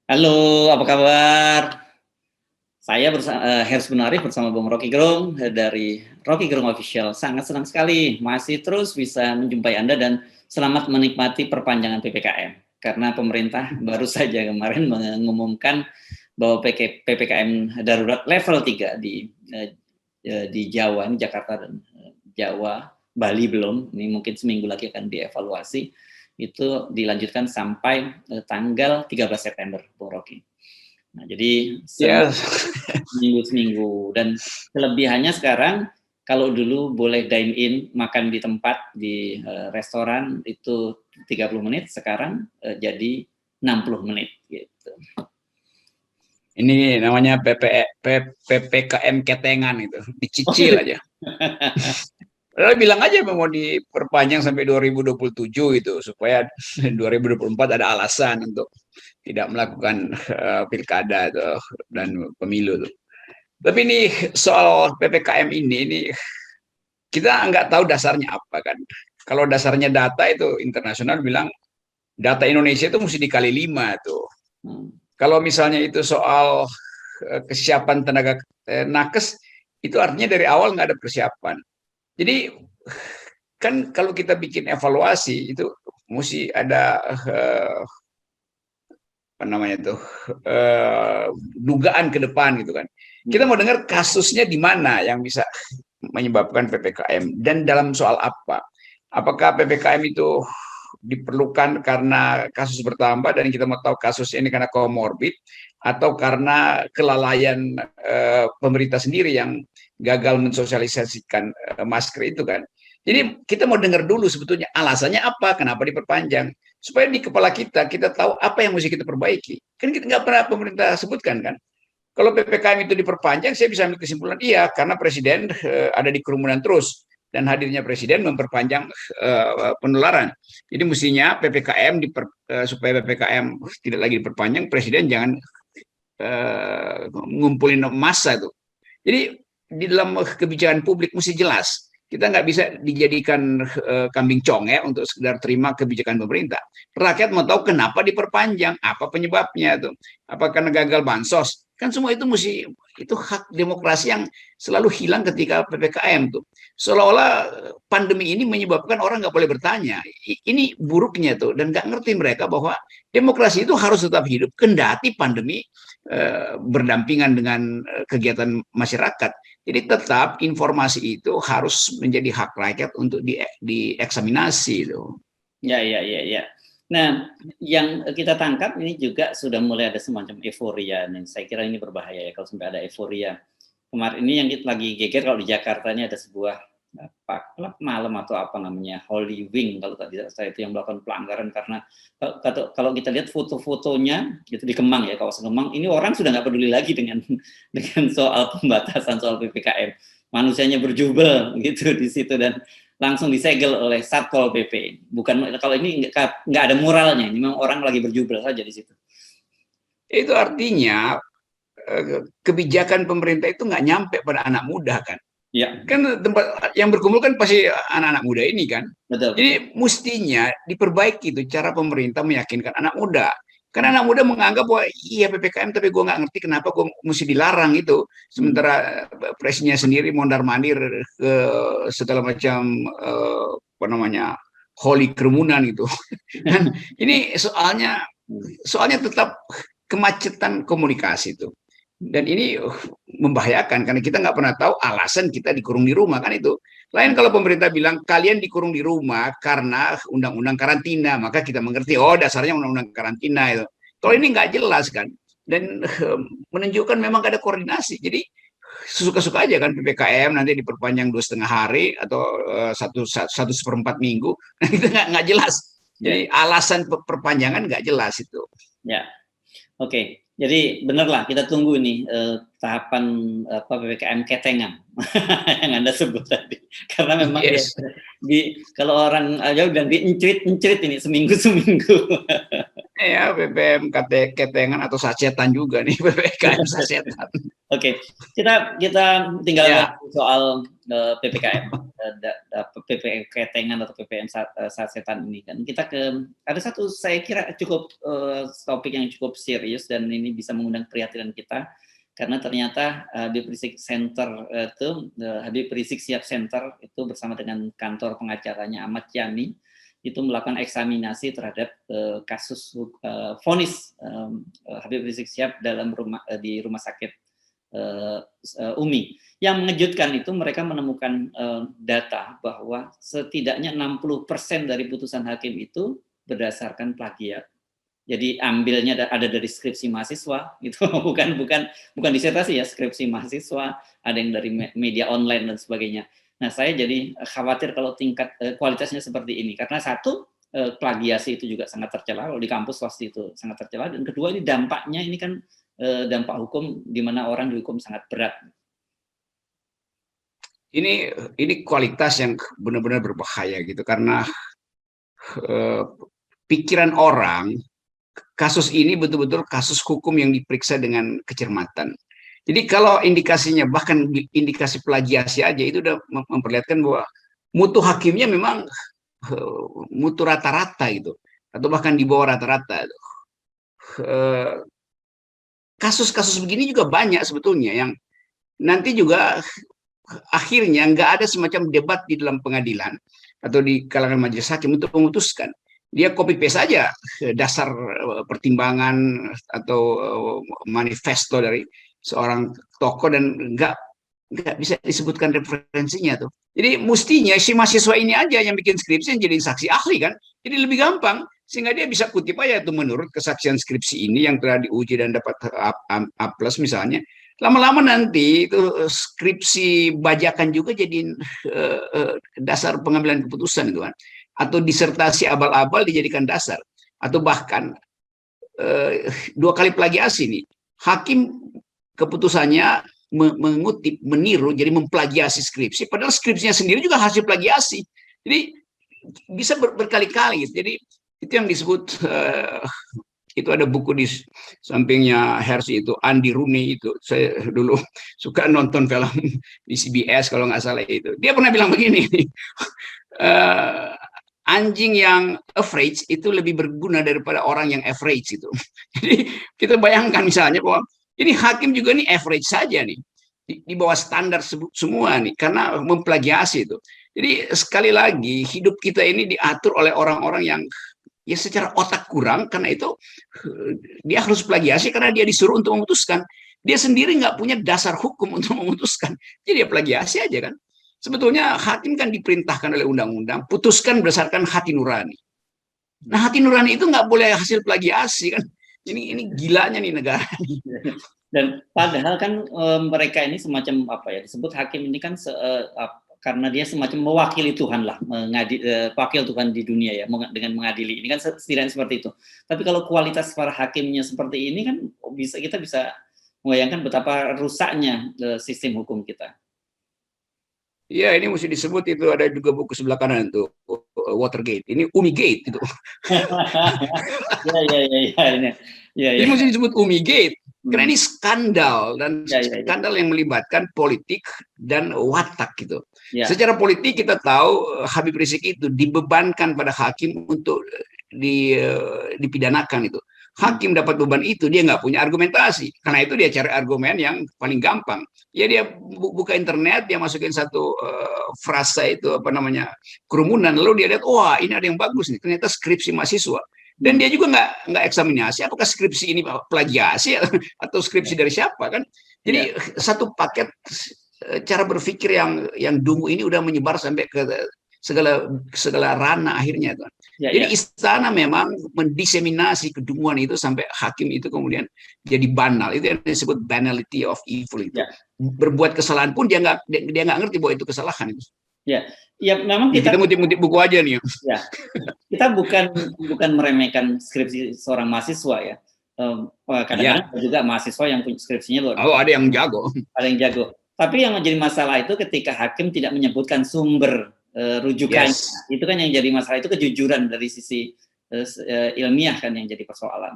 Halo, apa kabar? Saya Hersman Arif bersama Bung Rocky Gerung dari Rocky Gerung Official. Sangat senang sekali masih terus bisa menjumpai Anda dan selamat menikmati perpanjangan PPKM. Karena pemerintah baru saja kemarin mengumumkan bahwa PPKM darurat level 3 di Jawa, ini Jakarta dan Jawa, Bali belum, ini mungkin seminggu lagi akan dievaluasi, itu dilanjutkan sampai tanggal 13 September, Bung Rocky. Nah, jadi seminggu dan kelebihannya sekarang kalau dulu boleh dine in, makan di tempat di restoran itu 30 menit, sekarang jadi 60 menit gitu. Ini namanya PPKM ketengan itu, dicicil aja. Lalu bilang aja mau diperpanjang sampai 2027 itu supaya 2024 ada alasan untuk tidak melakukan pilkada dan pemilu tuh. Tapi ini soal PPKM ini kita nggak tahu dasarnya apa kan. Kalau dasarnya data itu internasional bilang data Indonesia itu mesti dikali 5 tuh. Kalau misalnya itu soal kesiapan tenaga nakes, itu artinya dari awal nggak ada persiapan. Jadi kan kalau kita bikin evaluasi itu mesti ada apa namanya tuh dugaan ke depan gitu kan. Kita mau dengar kasusnya di mana yang bisa menyebabkan PPKM dan dalam soal apa. Apakah PPKM itu diperlukan karena kasus bertambah dan kita mau tahu kasus ini karena komorbid atau karena kelalaian pemerintah sendiri yang gagal mensosialisasikan masker itu kan. Jadi kita mau dengar dulu sebetulnya alasannya apa, kenapa diperpanjang, supaya di kepala kita tahu apa yang mesti kita perbaiki. Kan kita nggak pernah pemerintah sebutkan kan. Kalau PPKM itu diperpanjang, saya bisa ambil kesimpulan iya, karena presiden ada di kerumunan terus dan hadirnya presiden memperpanjang penularan. Jadi mestinya PPKM supaya PPKM tidak lagi diperpanjang, presiden jangan ngumpulin massa tuh. Jadi di dalam kebijakan publik mesti jelas. Kita nggak bisa dijadikan kambing congek untuk sekedar terima kebijakan pemerintah. Rakyat mau tahu kenapa diperpanjang, apa penyebabnya tuh. Apa karena gagal bansos? Kan semua itu mesti itu hak demokrasi yang selalu hilang ketika PPKM tuh. Seolah-olah pandemi ini menyebabkan orang nggak boleh bertanya. Ini buruknya tuh dan nggak ngerti mereka bahwa demokrasi itu harus tetap hidup kendati pandemi berdampingan dengan kegiatan masyarakat. Jadi tetap informasi itu harus menjadi hak rakyat untuk dieksaminasi itu. Ya. Nah, yang kita tangkap ini juga sudah mulai ada semacam euforia. Nih, saya kira ini berbahaya ya kalau sampai ada euforia. Kemarin ini yang kita lagi geger kalau di Jakarta ini ada sebuah klub malam atau apa namanya Holy Wing kalau tidak saya itu yang melakukan pelanggaran karena kalau kita lihat foto-fotonya itu di Kemang ya, kawasan Kemang, ini orang sudah nggak peduli lagi dengan soal pembatasan soal PPKM, manusianya berjubel gitu di situ dan langsung disegel oleh Satpol PP. Bukan kalau ini nggak ada moralnya, ini memang orang lagi berjubel saja di situ. Itu artinya kebijakan pemerintah itu nggak nyampe pada anak muda kan. Ya. Kan tempat yang berkumpul kan pasti anak-anak muda ini kan. Betul. Jadi mestinya diperbaiki itu cara pemerintah meyakinkan anak muda. Karena anak muda menganggap bahwa iya PPKM tapi gue nggak ngerti kenapa gue mesti dilarang itu. Sementara presidennya sendiri mondar-mandir ke segala macam apa namanya holy kerumunan itu. Dan ini soalnya tetap kemacetan komunikasi itu. Dan ini membahayakan karena kita nggak pernah tahu alasan kita dikurung di rumah kan itu. Lain kalau pemerintah bilang kalian dikurung di rumah karena undang-undang karantina, maka kita mengerti oh dasarnya undang-undang karantina itu. Kalau ini nggak jelas kan dan menunjukkan memang ada koordinasi. Jadi suka-suka aja kan PPKM nanti diperpanjang 2,5 hari atau satu seperempat minggu, itu nggak jelas. Jadi alasan perpanjangan nggak jelas itu. Ya, oke. Jadi benarlah kita tunggu ini tahapan PPKM ketengan yang Anda sebut tadi. Karena memang kalau orang aja udah diencrit ini seminggu. Ya, BBM ketengan atau sacetan juga nih, PPKM sacetan. Oke, kita tinggal soal PPKM. PPM ketengan atau PPM sasetan ini kan. Kita ada satu saya kira cukup topik yang cukup serius dan ini bisa mengundang perhatian kita karena ternyata Habib Rizik Center itu Habib Rizik Sihab Center itu bersama dengan kantor pengacaranya Ahmad Yani itu melakukan eksaminasi terhadap kasus vonis Habib Rizik Sihab di rumah sakit UMI. Yang mengejutkan itu mereka menemukan data bahwa setidaknya 60% dari putusan hakim itu berdasarkan plagiat. Jadi ambilnya ada dari skripsi mahasiswa, itu bukan disertasi ya, skripsi mahasiswa, ada yang dari media online dan sebagainya. Nah, saya jadi khawatir kalau tingkat kualitasnya seperti ini karena satu plagiasi itu juga sangat tercela, kalau di kampus pasti itu sangat tercela, dan kedua ini dampaknya ini kan dampak hukum di mana orang dihukum sangat berat. Ini kualitas yang benar-benar berbahaya gitu karena pikiran orang kasus ini betul-betul kasus hukum yang diperiksa dengan kecermatan. Jadi kalau indikasinya bahkan indikasi plagiasi aja itu udah memperlihatkan bahwa mutu hakimnya memang mutu rata-rata gitu atau bahkan di bawah rata-rata. Kasus-kasus begini juga banyak sebetulnya yang nanti juga akhirnya nggak ada semacam debat di dalam pengadilan atau di kalangan majelis hakim untuk memutuskan. Dia copy paste saja dasar pertimbangan atau manifesto dari seorang tokoh dan nggak bisa disebutkan referensinya tuh. Jadi mestinya si mahasiswa ini aja yang bikin skripsi yang jadi saksi ahli kan. Jadi lebih gampang sehingga dia bisa kutip aja tuh menurut kesaksian skripsi ini yang telah diuji dan dapat A plus misalnya. Lama-lama nanti itu skripsi bajakan juga jadi dasar pengambilan keputusan itu kan. Atau disertasi abal-abal dijadikan dasar. Atau bahkan 2 kali plagiasi nih. Hakim keputusannya mengutip, meniru, jadi memplagiasi skripsi, padahal skripsinya sendiri juga hasil plagiasi. Jadi bisa berkali-kali. Jadi itu yang disebut itu ada buku di sampingnya Hersi itu Andy Rooney itu saya dulu suka nonton film di CBS kalau nggak salah itu. Dia pernah bilang begini, anjing yang afraid itu lebih berguna daripada orang yang average itu. Jadi kita bayangkan misalnya bahwa ini hakim juga nih average saja nih di bawah standar semua nih karena memplagiasi itu. Jadi sekali lagi hidup kita ini diatur oleh orang-orang yang ya secara otak kurang karena itu dia harus plagiasi karena dia disuruh untuk memutuskan. Dia sendiri nggak punya dasar hukum untuk memutuskan. Jadi dia plagiasi aja kan. Sebetulnya hakim kan diperintahkan oleh undang-undang putuskan berdasarkan hati nurani. Nah hati nurani itu nggak boleh hasil plagiasi kan. Ini gilanya nih negara. Dan padahal kan mereka ini semacam apa ya disebut hakim ini kan karena dia semacam mewakili Tuhan lah, wakil Tuhan di dunia ya dengan mengadili. Ini kan setidaknya seperti itu. Tapi kalau kualitas para hakimnya seperti ini kan kita bisa membayangkan betapa rusaknya sistem hukum kita. Iya, ini mesti disebut itu ada juga buku sebelah kanan itu Watergate. Ini Umigate itu. Ini mesti disebut Umigate. Karena ini skandal dan skandal yang melibatkan politik dan watak gitu. Secara politik kita tahu Habib Rizik itu dibebankan pada hakim untuk dipidanakan itu. Hakim dapat beban itu, dia nggak punya argumentasi. Karena itu dia cari argumen yang paling gampang. Ya dia buka internet, dia masukin satu frasa itu apa namanya kerumunan, lalu dia lihat, wah ini ada yang bagus nih, ternyata skripsi mahasiswa. Dan dia juga nggak eksaminasi apakah skripsi ini plagiasi atau skripsi dari siapa kan. Jadi satu paket cara berpikir yang dungu ini udah menyebar sampai ke segala ranah akhirnya kan. Jadi istana memang mendiseminasi kedunguan itu sampai hakim itu kemudian jadi banal. Itu yang disebut banality of evil itu. Berbuat kesalahan pun dia nggak ngerti bahwa itu kesalahan itu. Ya memang kita ngutip buku aja nih. Ya, kita bukan meremehkan skripsi seorang mahasiswa ya. Kadang-kadang juga mahasiswa yang punya skripsinya luar biasa. Oh, ada yang jago. Ada yang jago. Tapi yang menjadi masalah itu ketika hakim tidak menyebutkan sumber rujukannya. Itu kan yang jadi masalah, itu kejujuran dari sisi ilmiah kan yang jadi persoalan.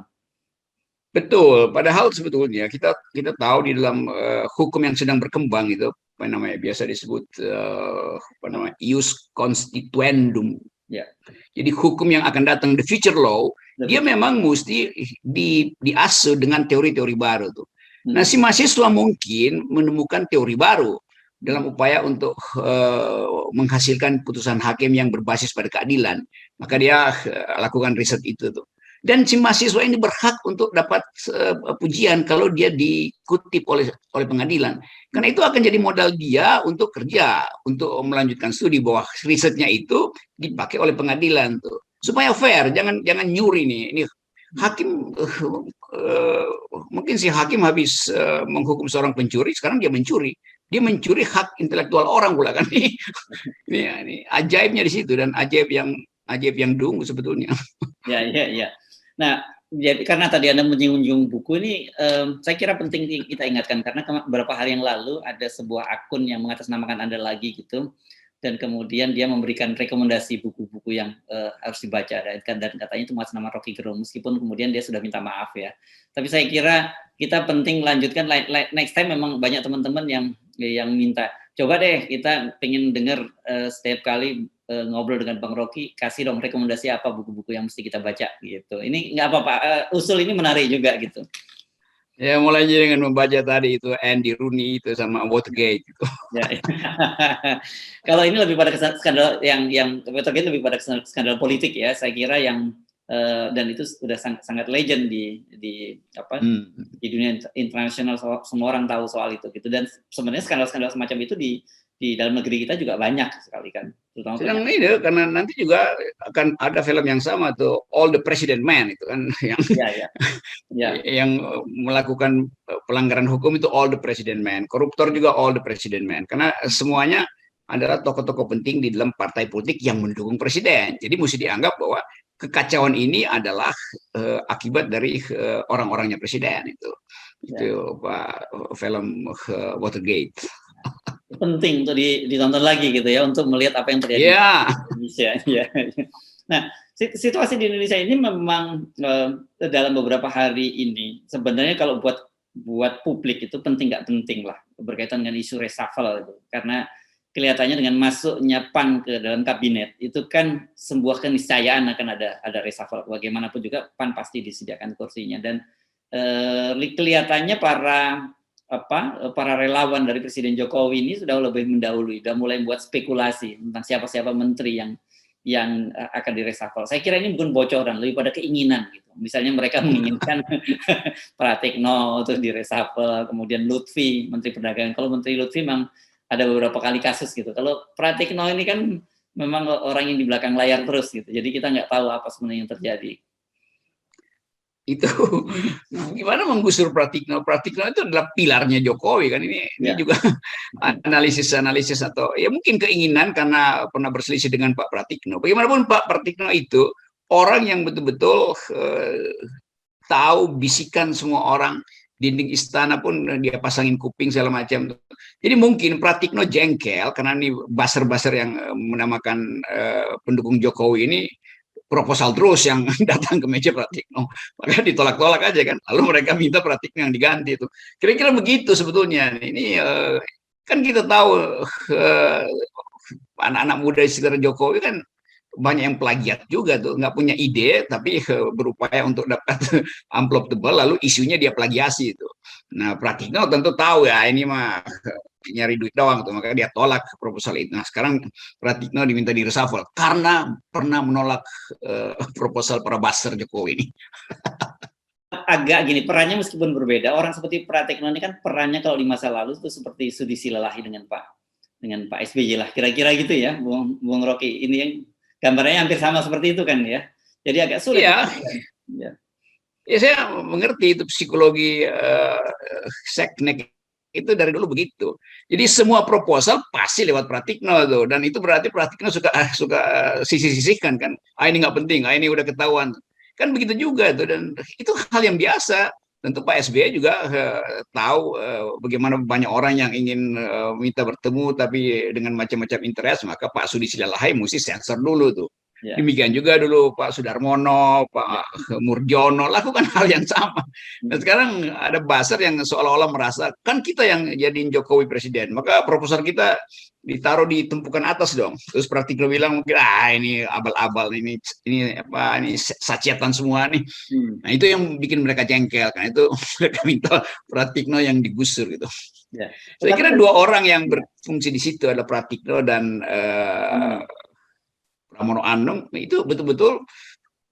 Betul, padahal sebetulnya kita tahu di dalam hukum yang sedang berkembang itu apa namanya biasa disebut apa namanya ius constituendum. Ya. Jadi hukum yang akan datang, the future law, dia memang mesti diasuh dengan teori-teori baru tuh. Nah, si mahasiswa mungkin menemukan teori baru dalam upaya untuk menghasilkan putusan hakim yang berbasis pada keadilan. Maka dia lakukan riset itu tuh. Dan si mahasiswa ini berhak untuk dapat pujian kalau dia dikutip oleh pengadilan. Karena itu akan jadi modal dia untuk kerja, untuk melanjutkan studi bahwa risetnya itu dipakai oleh pengadilan tuh. Supaya fair, jangan nyuri nih. Ini hakim mungkin si hakim habis menghukum seorang pencuri, sekarang dia mencuri. Dia mencuri hak intelektual orang pula kan. Ini ajaibnya di situ, dan ajaib yang dungu sebetulnya. Ya. Nah, jadi karena tadi Anda menyinggung buku ini, saya kira penting kita ingatkan, karena beberapa hari yang lalu ada sebuah akun yang mengatasnamakan Anda lagi gitu, dan kemudian dia memberikan rekomendasi buku-buku yang harus dibaca, dan katanya itu mas nama Rocky Gerung, meskipun kemudian dia sudah minta maaf ya. Tapi saya kira kita penting lanjutkan next time. Memang banyak teman-teman yang minta, coba deh kita pengen dengar setiap kali ngobrol dengan Bang Rocky, kasih dong rekomendasi apa buku-buku yang mesti kita baca gitu. Ini nggak apa-apa, usul ini menarik juga gitu. Ya, mulai dengan membaca tadi itu Andy Rooney itu sama Watergate gitu. Ya. Kalau ini lebih pada skandal yang Watergate lebih pada skandal politik ya, saya kira yang dan itu sudah sangat legend di dunia internasional, semua orang tahu soal itu gitu. Dan sebenarnya skandal-skandal semacam itu di dalam negeri kita juga banyak sekali kan. Sedang ini karena nanti juga akan ada film yang sama tuh, All the President Man itu kan yang melakukan pelanggaran hukum itu All the President Man, koruptor juga All the President Man, karena semuanya adalah tokoh-tokoh penting di dalam partai politik yang mendukung presiden. Jadi mesti dianggap bahwa kekacauan ini adalah akibat dari orang-orangnya presiden itu Pak, film Watergate. Penting untuk ditonton lagi gitu ya, untuk melihat apa yang terjadi di Indonesia. Nah, situasi di Indonesia ini memang dalam beberapa hari ini sebenarnya kalau buat publik itu penting nggak penting lah berkaitan dengan isu reshuffle itu, karena kelihatannya dengan masuknya PAN ke dalam kabinet itu kan sebuah keniscayaan akan ada reshuffle. Bagaimanapun juga PAN pasti disediakan kursinya, dan kelihatannya para relawan dari Presiden Jokowi ini sudah lebih mendahului, sudah mulai membuat spekulasi tentang siapa-siapa menteri yang akan direshuffle. Saya kira ini bukan bocoran, lebih pada keinginan gitu. Misalnya mereka menginginkan Pratikno untuk direshuffle, kemudian Lutfi, Menteri Perdagangan. Kalau Menteri Lutfi memang ada beberapa kali kasus gitu. Kalau Pratikno ini kan memang orang yang di belakang layar terus gitu. Jadi kita nggak tahu apa sebenarnya yang terjadi. Itu gimana menggusur Pratikno? Pratikno itu adalah pilarnya Jokowi kan, ini juga analisis atau ya mungkin keinginan karena pernah berselisih dengan Pak Pratikno. Bagaimanapun Pak Pratikno itu orang yang betul-betul tahu bisikan semua orang, dinding istana pun dia pasangin kuping segala macam. Jadi mungkin Pratikno jengkel karena ini buzzer-buzzer yang menamakan pendukung Jokowi ini proposal terus yang datang ke meja Pratikno, maka ditolak-tolak aja kan, lalu mereka minta Pratikno yang diganti itu. Kira-kira begitu sebetulnya. Ini kan kita tahu anak-anak muda di sekitar Jokowi kan banyak yang plagiat juga tuh, nggak punya ide tapi berupaya untuk dapat amplop tebal, lalu isunya dia plagiasi itu. Nah, Pratikno tentu tahu ya ini mah nyari duit doang tuh, maka dia tolak proposal itu. Nah, sekarang Pratikno diminta di reshuffle karena pernah menolak proposal para buzzer Jokowi ini. Agak gini, perannya meskipun berbeda, orang seperti Pratikno ini kan perannya kalau di masa lalu itu seperti Sudi Silalahi dengan Pak SBY lah, kira-kira gitu ya, Bung Rocky. Ini yang gambarnya hampir sama seperti itu kan ya. Jadi agak sulit. Ya saya mengerti itu psikologi seknek itu dari dulu begitu. Jadi semua proposal pasti lewat Pratikno tuh, dan itu berarti Pratikno suka sisih-sisihkan kan. Ini nggak penting, ini udah ketahuan. Kan begitu juga tuh, dan itu hal yang biasa. Tentu Pak SBY juga tahu bagaimana banyak orang yang ingin minta bertemu tapi dengan macam-macam interest, maka Pak Sudi Silalahi mesti sensor dulu tuh. Ya. Demikian juga dulu Pak Sudarmono, Pak Murjono lakukan hal yang sama. Dan sekarang ada buzzer yang seolah-olah merasa kan kita yang jadiin Jokowi presiden, maka proposal kita ditaruh di tumpukan atas dong. Terus Pratikno bilang mungkin ini abal-abal, ini apa, ini saciatan semua nih. Nah itu yang bikin mereka jengkel, kan itu mereka minta Pratikno yang digusur gitu. Ya. Saya kira dua orang yang berfungsi di situ adalah Pratikno dan Pramono Anung, itu betul-betul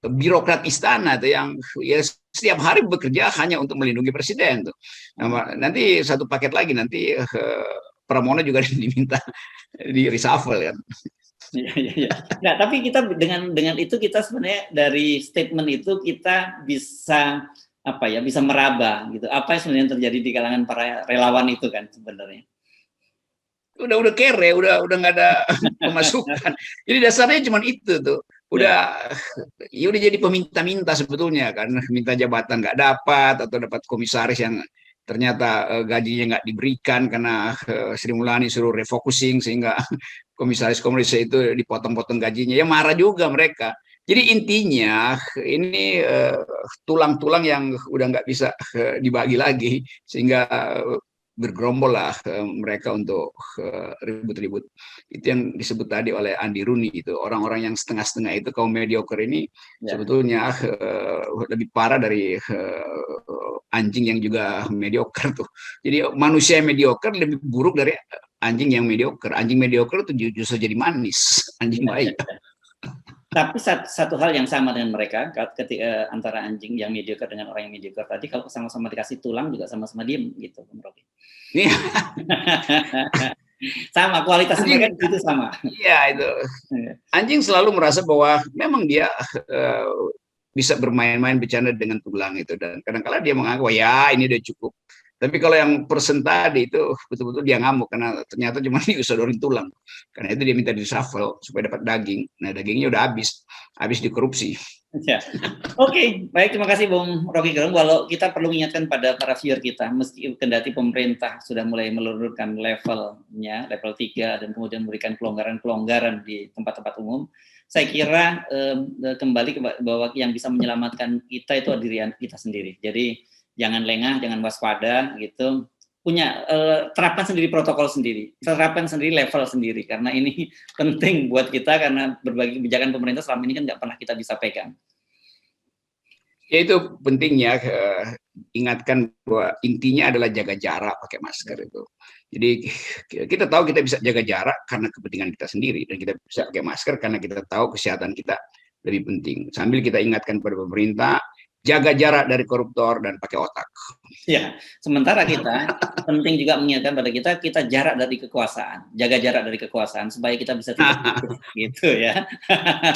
birokrat istana tuh yang ya setiap hari bekerja hanya untuk melindungi presiden tuh. Nah, nanti satu paket lagi nanti Pramono juga diminta di reshuffle kan. Ya. Nah, tapi kita dengan itu kita sebenarnya dari statement itu kita bisa apa ya, bisa meraba gitu. Apa yang sebenarnya terjadi di kalangan para relawan itu kan sebenarnya. Udah kere, udah nggak ada pemasukan. Jadi dasarnya cuma itu tuh. Udah ya udah jadi peminta-minta sebetulnya kan, minta jabatan nggak dapat atau dapat komisaris yang ternyata gajinya nggak diberikan karena Sri Mulyani suruh refocusing sehingga komisaris-komisaris itu dipotong-potong gajinya, ya marah juga mereka. Jadi intinya ini tulang-tulang yang udah nggak bisa dibagi lagi sehingga bergerombol lah mereka untuk ribut-ribut. Itu yang disebut tadi oleh Andi Runi, itu orang-orang yang setengah-setengah itu kaum mediocre ini sebetulnya lebih parah dari anjing yang juga mediocre tuh. Jadi manusia yang mediocre lebih buruk dari anjing yang mediocre. Anjing mediocre itu justru jadi manis, anjing baik. Tapi satu hal yang sama dengan mereka, ketika antara anjing yang mediocre dengan orang yang mediocre tadi, kalau sama-sama dikasih tulang juga sama-sama diem gitu, Rocky. Sama, kualitas anjing, mereka itu sama. Iya itu. Anjing selalu merasa bahwa memang dia bisa bermain-main bercanda dengan tulang itu, dan kadang-kala dia menganggap ya ini udah cukup. Tapi kalau yang persen tadi itu betul-betul dia ngamuk karena ternyata cuma diusodorin tulang. Karena itu dia minta di-shuffle supaya dapat daging. Nah dagingnya udah habis dikorupsi. Ya. Oke, baik, terima kasih Bung Rocky Gerung. Walau kita perlu mengingatkan pada para viewer kita, meski kendati pemerintah sudah mulai menurunkan levelnya, level 3, dan kemudian memberikan kelonggaran-kelonggaran di tempat-tempat umum, saya kira kembali bahwa yang bisa menyelamatkan kita itu diri kita sendiri. Jadi jangan lengah, jangan waspada gitu. Punya terapkan sendiri protokol sendiri, terapkan sendiri level sendiri, karena ini penting buat kita karena berbagai kebijakan pemerintah selama ini kan nggak pernah kita bisa pegang. Ya itu pentingnya ingatkan bahwa intinya adalah jaga jarak, pakai masker itu. Jadi kita tahu kita bisa jaga jarak karena kepentingan kita sendiri, dan kita bisa pakai masker karena kita tahu kesehatan kita lebih penting. Sambil kita ingatkan pada pemerintah, jaga jarak dari koruptor dan pakai otak. Ya, sementara kita penting juga mengingatkan pada kita jarak dari kekuasaan, jaga jarak dari kekuasaan supaya kita bisa tidak gitu ya.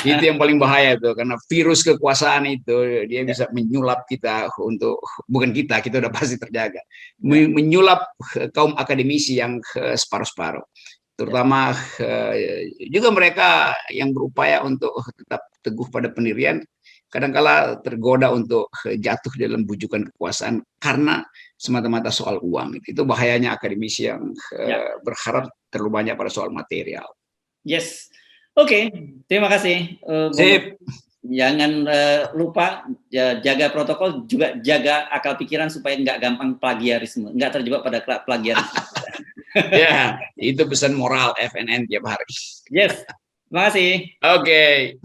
Itu yang paling bahaya tuh, karena virus kekuasaan itu dia bisa menyulap kita untuk, bukan kita udah pasti terjaga, menyulap kaum akademisi yang separuh-separuh. Terutama juga mereka yang berupaya untuk tetap teguh pada pendirian, kadangkala tergoda untuk jatuh dalam bujukan kekuasaan karena semata-mata soal uang. Itu bahayanya akademisi yang berharap terlalu banyak pada soal material. Yes, oke, terima kasih. Sip. Jangan lupa jaga protokol, juga jaga akal pikiran supaya nggak gampang plagiarisme, nggak terjebak pada plagiarisme. Ya, itu pesan moral FNN tiap hari. Yes, terima kasih. Oke.